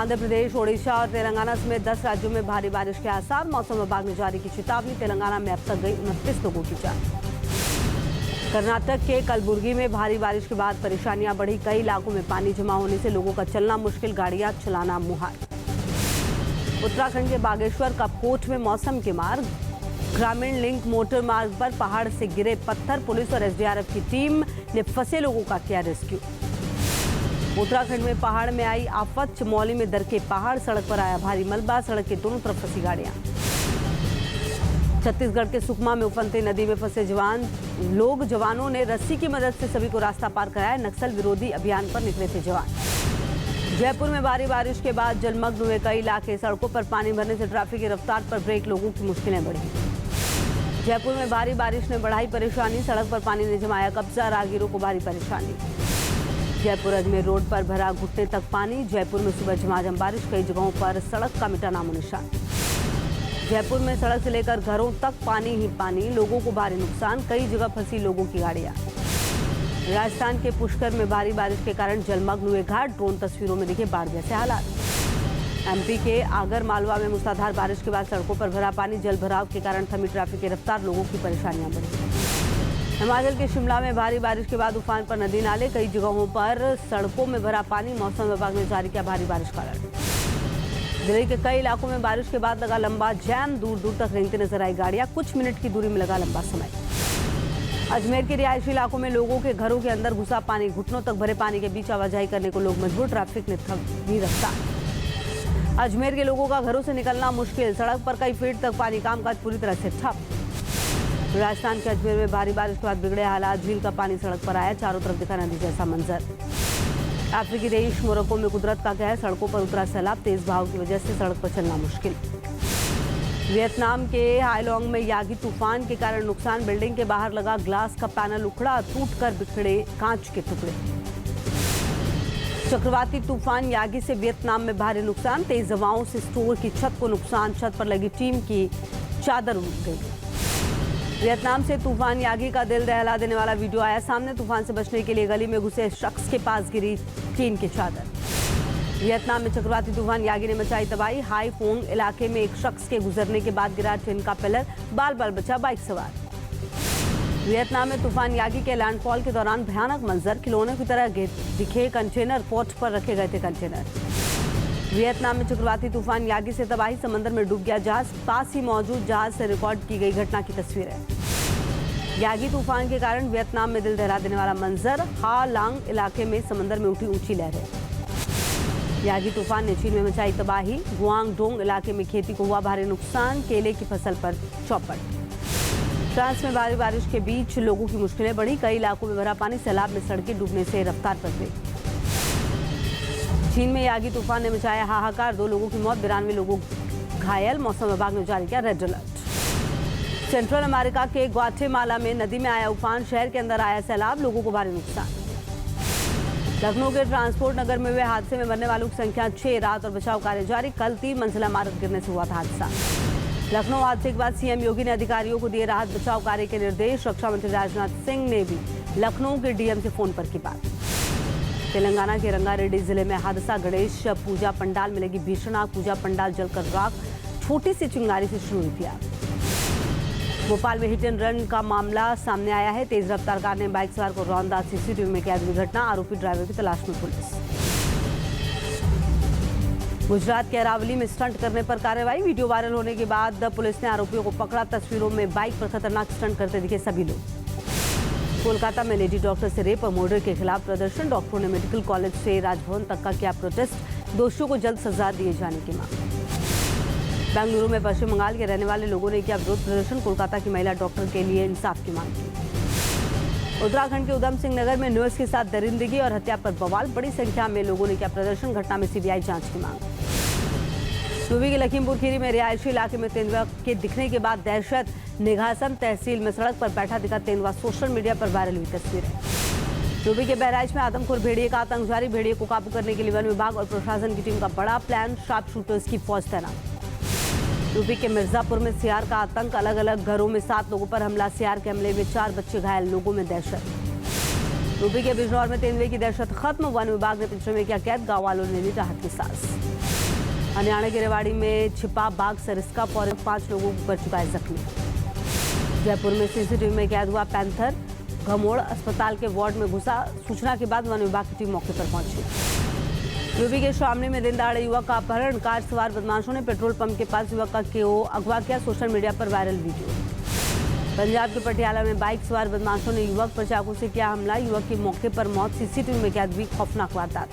आंध्र प्रदेश, ओडिशा और तेलंगाना समेत 10 राज्यों में भारी बारिश के आसार। मौसम विभाग ने जारी की चेतावनी। तेलंगाना में अब तक गई 29 लोगों की जान। कर्नाटक के कलबुर्गी में भारी बारिश के बाद परेशानियां बढ़ी। कई इलाकों में पानी जमा होने से लोगों का चलना मुश्किल, गाड़ियां चलाना मुहाल। उत्तराखंड के बागेश्वर कपकोट में मौसम के मार। ग्रामीण लिंक मोटर मार्ग पर पहाड़ से गिरे पत्थर। पुलिस और एसडीआरएफ की टीम ने फंसे लोगों का किया रेस्क्यू। उत्तराखंड में पहाड़ में आई आफत। चमोली में दरके पहाड़, सड़क पर आया भारी मलबा। सड़क के दोनों तरफ फंसी गाड़ियां। छत्तीसगढ़ के सुकमा में उफनती नदी में फंसे जवानों ने रस्सी की मदद से सभी को रास्ता पार कराया। नक्सल विरोधी अभियान पर निकले थे जवान। जयपुर में भारी बारिश के बाद जलमग्न हुए कई इलाके। सड़कों पर पानी भरने से ट्रैफिक की रफ्तार पर ब्रेक, लोगों की मुश्किलें बढ़ी। जयपुर में भारी बारिश ने बढ़ाई परेशानी। सड़क पर पानी ने जमाया कब्जा, राहगीरों को भारी परेशानी। जयपुर अजमेर रोड पर भरा घुटने तक पानी। जयपुर में सुबह झमाझम बारिश, कई जगहों पर सड़क का मिटा नामो निशान। जयपुर में सड़क से लेकर घरों तक पानी ही पानी, लोगों को भारी नुकसान। कई जगह फंसी लोगों की गाड़ियां। राजस्थान के पुष्कर में भारी बारिश के कारण जलमग्न हुए घाट। ड्रोन तस्वीरों में दिखे बाढ़ जैसे हालात। एमपी के आगर मालवा में मूसलाधार बारिश के बाद सड़कों पर भरा पानी। जल भराव के कारण थमी ट्रैफिक की रफ्तार, लोगों की परेशानियां बढ़ी। हिमाचल के शिमला में भारी बारिश के बाद उफान पर नदी नाले। कई जगहों पर सड़कों में भरा पानी। मौसम विभाग ने जारी किया भारी बारिश का अलर्ट। दिल्ली के कई इलाकों में बारिश के बाद लगा लंबा जैम। दूर दूर तक रेंगती नजर आई गाड़ियां। कुछ मिनट की दूरी में लगा लंबा समय। अजमेर के रिहायशी इलाकों में लोगों के घरों के अंदर घुसा पानी। घुटनों तक भरे पानी के बीच आवाजाही करने को लोग मजबूर। ट्रैफिक ने थम दी रफ्तार। अजमेर के लोगों का घरों से निकलना मुश्किल। सड़क पर कई फीट तक पानी, कामकाज पूरी तरह से ठप। राजस्थान के अजमेर में भारी बारिश के बाद बिगड़े हालात। झील का पानी सड़क पर आया, चारों तरफ दिखा नदी जैसा मंजर। अफ्रीकी देश मोरक्को में कुदरत का कहर। सड़कों पर उतरा सैलाब। तेज बहाव की वजह से सड़क पर चलना मुश्किल। वियतनाम के हाईलोंग में यागी तूफान के कारण नुकसान। बिल्डिंग के बाहर लगा ग्लास का पैनल उखड़ा, टूटकर बिखरे कांच के टुकड़े। चक्रवाती तूफान यागी से वियतनाम में भारी नुकसान। तेज हवाओं से स्टोर की छत को नुकसान। छत पर लगी टीम की चादर उड़ गई। वियतनाम से तूफान यागी का दिल दहला देने वाला वीडियो आया सामने। तूफान से बचने के लिए गली में घुसे शख्स के पास गिरी टीन की चादर। वियतनाम में चक्रवाती तूफान यागी ने मचाई तबाही। हाई फोंग इलाके में एक शख्स के गुजरने के बाद गिरा टीन का पिलर। बाल बाल बचा बाइक सवार। वियतनाम में तूफान यागी के लैंडफॉल के दौरान भयानक मंजर। खिलौनों की तरह दिखे कंटेनर। पोर्ट पर रखे गए थे कंटेनर। वियतनाम में चक्रवाती तूफान यागी से तबाही। समंदर में डूब गया जहाज। पास ही मौजूद जहाज से रिकॉर्ड की गई घटना की तस्वीरें। यागी तूफान के कारण वियतनाम में दिल दहला देने वाला मंजर। हा लांग इलाके में समंदर में उठी ऊंची लहरें। यागी तूफान ने चीन में मचाई तबाही। गुआंगडोंग इलाके में खेती को हुआ भारी नुकसान। केले की फसल पर चौपट। फ्रांस में भारी बारिश के बीच लोगों की मुश्किलें बढ़ी। कई इलाकों में भरा पानी। सैलाब में सड़कें डूबने से रफ्तार पर गई। चीन में यागी तूफान ने मचाया हाहाकार। 2 लोगों की मौत, 92 लोगों घायल। मौसम विभाग ने जारी किया रेड अलर्ट। सेंट्रल अमेरिका के ग्वाटेमाला में नदी में आया उफान। शहर के अंदर आया सैलाब, लोगों को भारी नुकसान। लखनऊ के ट्रांसपोर्ट नगर में हुए हादसे में मरने वालों की संख्या 6। राहत और बचाव कार्य जारी। कल 3 मंजिला इमारत गिरने से हुआ था हादसा। लखनऊ हादसे के बाद सीएम योगी ने अधिकारियों को दिए राहत बचाव कार्य के निर्देश। रक्षा मंत्री राजनाथ सिंह ने भी लखनऊ के डीएम से फोन पर की बात। तेलंगाना के रंगारेड्डी जिले में हादसा। गणेश पूजा पंडाल में लगी भीषण आग। पूजा पंडाल जलकर राख। छोटी सी चिंगारी से शुरू हुई थी आग। भोपाल में हिट एंड रन का मामला सामने आया है। तेज रफ्तार कार ने बाइक सवार को रौंदा। सीसीटीवी में कैद हुई घटना। आरोपी ड्राइवर की तलाश में पुलिस। गुजरात के अरावली में स्टंट करने पर कार्रवाई। वीडियो वायरल होने के बाद पुलिस ने आरोपियों को पकड़ा। तस्वीरों में बाइक पर खतरनाक स्टंट करते दिखे सभी लोग। कोलकाता में लेडी डॉक्टर से रेप और मर्डर के खिलाफ प्रदर्शन। डॉक्टरों ने मेडिकल कॉलेज से राजभवन तक का किया प्रोटेस्ट। दोषियों को जल्द सजा दिए जाने की मांग। बेंगलुरु में पश्चिम बंगाल के रहने वाले लोगों ने किया विरोध प्रदर्शन। कोलकाता की महिला डॉक्टर के लिए इंसाफ की मांग की। उत्तराखंड के उधम सिंह नगर में नर्स के साथ दरिंदगी और हत्या पर बवाल। बड़ी संख्या में लोगों ने किया प्रदर्शन। घटना में सीबीआई जांच की मांग। यूपी के लखीमपुर खीरी में रिहायशी इलाके में तेंदुआ के दिखने के बाद दहशत। निघासन तहसील में सड़क पर बैठा दिखा तेंदुआ। सोशल मीडिया पर वायरल हुई तस्वीरें। यूपी के बहराइच में आदमखोर भेड़िए का आतंक जारी। भेड़िए को काबू करने के लिए वन विभाग और प्रशासन की टीम का बड़ा प्लान। शार्प शूटर्स की फौज तैनात। यूपी के मिर्जापुर में सियार का आतंक। अलग अलग घरों में 7 लोगों पर हमला। सियार के हमले में 4 बच्चे घायल। लोगों में दहशत। यूपी के बिजनौर में तेंदुए की दहशत खत्म, वन विभाग ने पिंजरे में किया कैद, गांव वालों ने ली राहत की सांस। हरियाणा के रेवाड़ी में छिपा बाघ सरिस्का फौरन 5 लोगों को कर चुका है जख्मी। जयपुर में सीसीटीवी में कैद हुआ पैंथर, घमोड़ अस्पताल के वार्ड में घुसा, सूचना के बाद वन विभाग की टीम मौके पर पहुंची। यूपी के शामली में दिन दहाड़े युवक का अपहरण, कार सवार बदमाशों ने पेट्रोल पंप के पास युवक का अगवा किया, सोशल मीडिया पर वायरल वीडियो। पंजाब के पटियाला में बाइक सवार बदमाशों ने युवक पर चाकू से किया हमला, युवक की मौके पर मौत, सीसीटीवी में कैद हुई खौफनाक वारदात।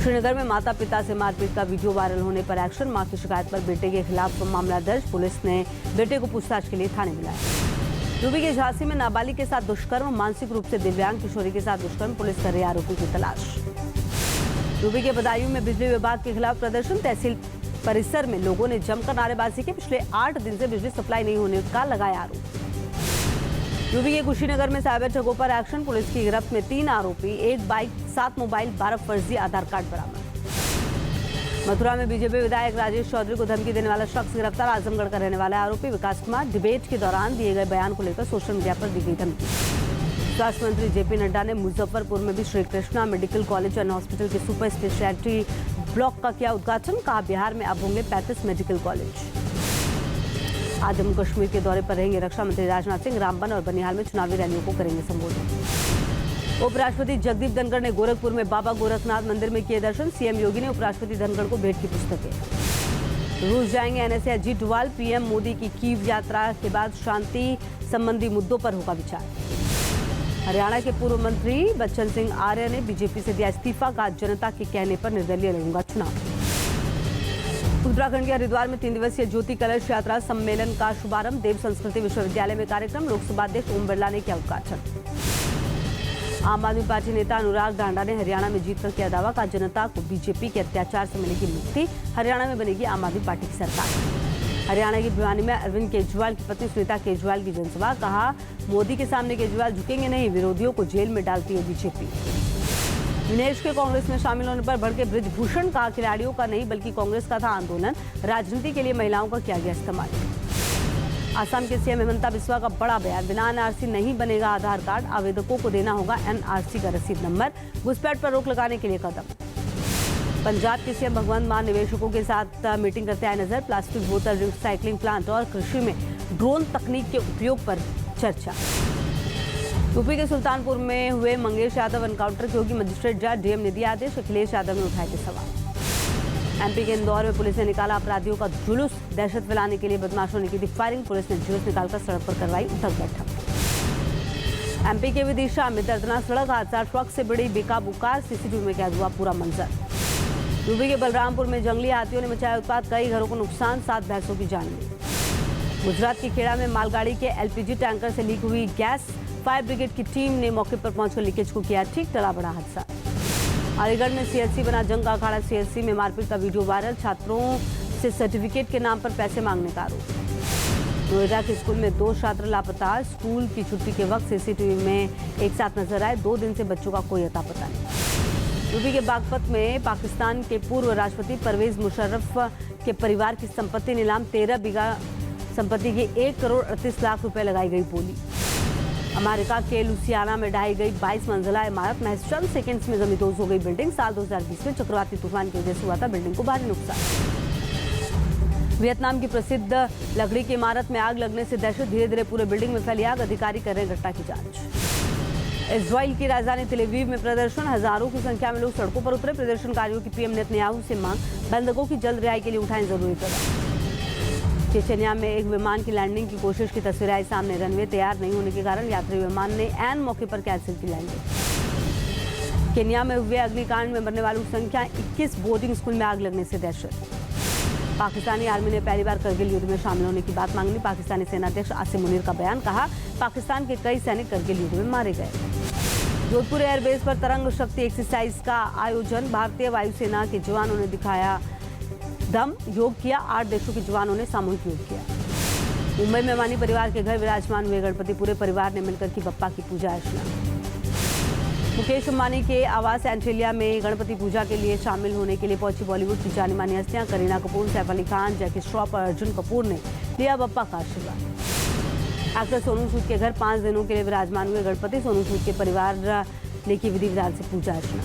श्रीनगर में माता पिता से मारपीट का वीडियो वायरल होने पर एक्शन, मां की शिकायत पर बेटे के खिलाफ मामला दर्ज, पुलिस ने बेटे को पूछताछ के लिए थाने बुलाया। यूपी के झांसी में नाबालिग के साथ दुष्कर्म, मानसिक रूप से दिव्यांग किशोरी के साथ दुष्कर्म, पुलिस कर रही आरोपी की तलाश। यूपी के बदायूं में बिजली विभाग के खिलाफ प्रदर्शन, तहसील परिसर में लोगों ने जमकर नारेबाजी की, पिछले 8 दिन से बिजली सप्लाई नहीं होने का लगाया आरोप। यूपी के कुशीनगर में साइबर ठगों पर एक्शन, पुलिस की गिरफ्त में 3 आरोपी, 1 बाइक, 7 मोबाइल, 12 फर्जी आधार कार्ड बरामद। मथुरा में बीजेपी विधायक राजेश चौधरी को धमकी देने वाला शख्स गिरफ्तार, आजमगढ़ का रहने वाला आरोपी विकास कुमार, डिबेट के दौरान दिए गए बयान को लेकर सोशल मीडिया पर दी गई धमकी। स्वास्थ्य मंत्री जेपी नड्डा ने मुजफ्फरपुर में भी Shri Krishna medical college and hospital के सुपर स्पेशलिटी ब्लॉक का किया उद्घाटन, कहा बिहार में अब होंगे 35 मेडिकल कॉलेज। आज जम्मू कश्मीर के दौरे पर रहेंगे रक्षा मंत्री राजनाथ सिंह, रामबन और बनिहाल में चुनावी रैलियों को करेंगे संबोधित। उपराष्ट्रपति जगदीप धनखड़ ने गोरखपुर में बाबा गोरखनाथ मंदिर में किए दर्शन, सीएम योगी ने उपराष्ट्रपति धनखड़ को भेंट की पुस्तकें। रूस जाएंगे एनएसए अजीत डोवाल, पीएम मोदी की कीव यात्रा के बाद शांति संबंधी मुद्दों पर होगा विचार। हरियाणा के पूर्व मंत्री बच्चन सिंह आर्य ने बीजेपी से दिया इस्तीफा, का जनता के कहने पर निर्दलीय लड़ूंगा चुनाव। उत्तराखंड के हरिद्वार में 3 दिवसीय ज्योति कलश यात्रा सम्मेलन का शुभारंभ, देव संस्कृति विश्वविद्यालय में कार्यक्रम, लोकसभा अध्यक्ष ओम बिरला ने किया उद्घाटन। आम आदमी पार्टी नेता अनुराग ढांडा ने हरियाणा में जीतकर किया दावा, का जनता को बीजेपी के अत्याचार से मिलेगी मुक्ति, हरियाणा में बनेगी आम आदमी पार्टी की सरकार। हरियाणा की भिवानी में अरविंद केजरीवाल की पत्नी सुनीता केजरीवाल की जनसभा, कहा मोदी के सामने केजरीवाल झुकेंगे नहीं, विरोधियों को जेल में डालती है बीजेपी। दिनेश के कांग्रेस में शामिल होने पर भड़के बृजभूषण, कहा खिलाड़ियों का नहीं बल्कि कांग्रेस का था आंदोलन, राजनीति के लिए महिलाओं का किया गया इस्तेमाल। आसाम के सीएम हिमंता बिस्वा का बड़ा बयान, बिना एनआरसी नहीं बनेगा आधार कार्ड, आवेदकों को देना होगा एनआरसी का रसीद नंबर, घुसपैठ पर रोक लगाने के लिए कदम। पंजाब के सीएम भगवंत मान निवेशकों के साथ मीटिंग करते आए नजर, प्लास्टिक बोतल रिसाइकलिंग प्लांट और कृषि में ड्रोन तकनीक के उपयोग पर चर्चा। यूपी के सुल्तानपुर में हुए मंगेश यादव एनकाउंटर की होगी मजिस्ट्रेट जज, डीएम ने दिया आदेश, अखिलेश यादव ने उठाए थे सवाल। एमपी के इंदौर में पुलिस ने निकाला अपराधियों का जुलूस, दहशत फैलाने के लिए बदमाशों ने की थी फायरिंग, पुलिस ने जुलूस निकालकर सड़क पर करवाई उठक बैठक। एमपी के विदिशा में दर्दनाक सड़क हादसा, ट्रक से बड़ी बेकाबू कार, सीसीटीवी में कैद हुआ पूरा मंजर। यूपी के बलरामपुर में जंगली हाथियों ने मचाया उत्पात, कई घरों को नुकसान, 7 भैंसों की जान गई। गुजरात की खेड़ा में मालगाड़ी के एलपीजी टैंकर से लीक हुई गैस, फायर ब्रिगेड की टीम ने मौके पर पहुंचकर लीकेज को किया ठीक, टला बड़ा हादसा। अलीगढ़ में सीएससी बना जंग का अखाड़ा, सीएससी में मारपीट का वीडियो वायरल, छात्रों से सर्टिफिकेट के नाम पर पैसे मांगने का आरोप। नोएडा के स्कूल में 2 छात्र लापता, स्कूल की छुट्टी के वक्त सीसीटीवी में एक साथ नजर आए, 2 दिन से बच्चों का कोई अता पता नहीं। यूपी के बागपत में पाकिस्तान के पूर्व राष्ट्रपति परवेज मुशर्रफ के परिवार की संपत्ति नीलाम, 13 बीघा संपत्ति की 1 करोड़ 38 लाख रुपए लगाई गई बोली। अमेरिका के लुसियाना में ढाई गई 22 मंजिला इमारत, महज चंद सेकेंड्स में जमींदोज हो गई बिल्डिंग, साल 2020 में चक्रवाती तूफान की वजह से हुआ था बिल्डिंग को भारी नुकसान। वियतनाम की प्रसिद्ध लकड़ी की इमारत में आग लगने से दहशत, धीरे धीरे पूरे बिल्डिंग में फैली आग, अधिकारी कर रहे हैं घटना की जांच। इजराइल की राजधानी तेल अवीव में प्रदर्शन, हजारों की संख्या में लोग सड़कों पर उतरे, प्रदर्शनकारियों की पीएम नेतन्याहू से मांग, बंधकों की जल्द रिहाई के लिए उठाएं जरूरी कदम। चेचन्या में एक विमान की लैंडिंग की कोशिश की तस्वीर आई सामने, रनवे तैयार नहीं होने के कारण यात्री विमान ने ऐन मौके पर कैंसिल की लैंडिंग। केन्या में हुए अग्निकांड में मरने वालों की संख्या 21, बोर्डिंग स्कूल में आग लगने से दहशत। पाकिस्तानी आर्मी ने पहली बार करगिल युद्ध में शामिल होने की बात मांगी, पाकिस्तानी सेनाध्यक्ष आसिम मुनीर का बयान, कहा पाकिस्तान के कई सैनिक करगिल युद्ध में मारे गए। जोधपुर एयरबेस पर तरंग शक्ति एक्सरसाइज का आयोजन, भारतीय वायुसेना के जवानों ने दिखाया दम, योग किया, 8 देशों के जवानों ने सामूहिक योग किया। मुंबई में अंबानी परिवार के घर विराजमान हुए गणपति, पूरे परिवार ने मिलकर की बप्पा की पूजा अर्चना। मुकेश अंबानी के आवास एंटिलिया में गणपति पूजा के लिए शामिल होने के लिए पहुंची बॉलीवुड की जानी मानी हस्तियां, करीना कपूर, सैफ अली खान, जैकी श्रॉफ और अर्जुन कपूर ने लिया बप्पा का आशीर्वाद। एक्टर सोनू सूद के घर 5 दिनों के लिए विराजमान हुए गणपति। सोनू सूद के परिवार ने की विधि विधान से पूजा अर्चना।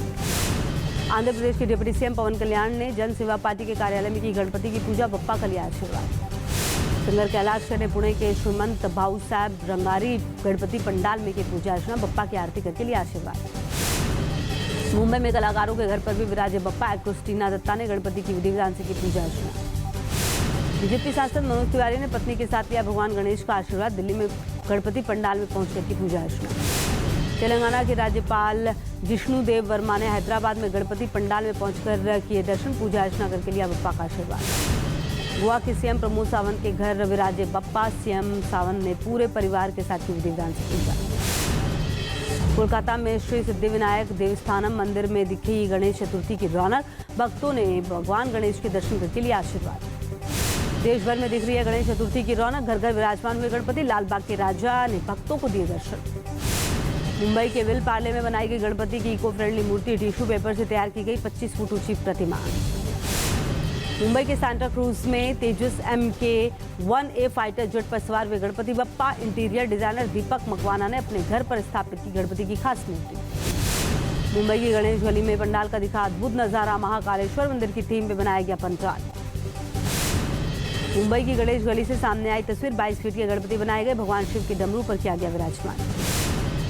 आंध्र प्रदेश के डिप्टी सीएम पवन कल्याण ने जन सेवा पार्टी के कार्यालय में की गणपति की पूजा। बप्पा का लिया आशीर्वाद। सिंगर कैलाश खेर ने पुणे के श्रीमंत भाऊ साहब रंगारी गणपति पंडाल में की पूजा अर्चना। बप्पा की आरती करके लिया आशीर्वाद। मुंबई में कलाकारों के घर पर भी विराजे बप्पा। एक्ट्रेस टीना दत्ता ने गणपति की विधि विधान से की पूजा अर्चना। बीजेपी सांसद मनोज तिवारी ने पत्नी के साथ लिया भगवान गणेश का आशीर्वाद। दिल्ली में गणपति पंडाल में पहुंचकर की पूजा अर्चना। तेलंगाना के राज्यपाल जिष्णु देव वर्मा ने हैदराबाद में गणपति पंडाल में पहुंचकर किए दर्शन। पूजा अर्चना करके लिया बप्पा का आशीर्वाद। गोवा के सीएम प्रमोद सावंत के घर विराजे बप्पा। सीएम सावंत ने पूरे परिवार के साथ की विधि विधान से पूजा। कोलकाता में श्री सिद्धिविनायक देवस्थानम मंदिर में दिखी गणेश चतुर्थी की रौनक। भक्तों ने भगवान गणेश के दर्शन करके लिया आशीर्वाद। देश भर में दिख रही है गणेश चतुर्थी की रौनक। घर घर विराजमान हुए गणपति। लालबाग के राजा ने भक्तों को दिए दर्शन। मुंबई के विल पार्ले में बनाई गई गणपति की इको फ्रेंडली मूर्ति। टिश्यू पेपर से तैयार की गई 25 फुट ऊंची प्रतिमा। मुंबई के सांता क्रूज में तेजस MK-1A फाइटर जेट पर सवार हुए गणपति बप्पा। इंटीरियर डिजाइनर दीपक मकवाना ने अपने घर पर स्थापित की गणपति की खास मूर्ति। मुंबई की गणेश गली में पंडाल का दिखा अद्भुत नजारा। महाकालेश्वर मंदिर की थीम में बनाया गया पंडाल। मुंबई की गणेश गली से सामने आई तस्वीर। 22 फीट के गणपति बनाए गए। भगवान शिव के डमरू पर किया गया विराजमान।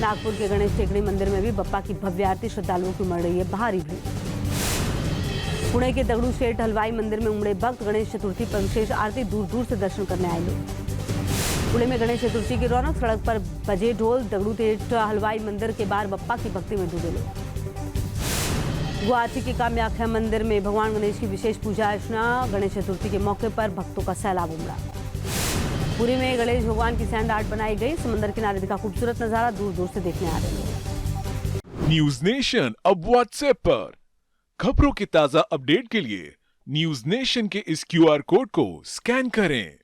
नागपुर के गणेश टेकड़ी मंदिर में भी बप्पा की भव्य आरती। श्रद्धालुओं की उमड़ रही है भारी भीड़। पुणे के दगड़ू शेठ हलवाई मंदिर में उमड़े भक्त। गणेश चतुर्थी पर विशेष आरती। दूर दूर से दर्शन करने आए लोग। पुणे में गणेश चतुर्थी की रौनक। सड़क पर बजे ढोल। दगड़ू शेठ हलवाई मंदिर के बाहर बप्पा की भक्ति में डूबे लोग। गुवाहाटी के कामाख्या मंदिर में भगवान गणेश की विशेष पूजा अर्चना। गणेश चतुर्थी के मौके पर भक्तों का सैलाब उमड़ा। पुरी में गणेश भगवान की सैंड आर्ट बनाई गई। समंदर किनारे दिखा खूबसूरत नजारा। दूर दूर से देखने आ रहे लोग। न्यूज नेशन अब व्हाट्सएप पर खबरों के ताजा अपडेट के लिए न्यूज नेशन के इस QR कोड को स्कैन करें।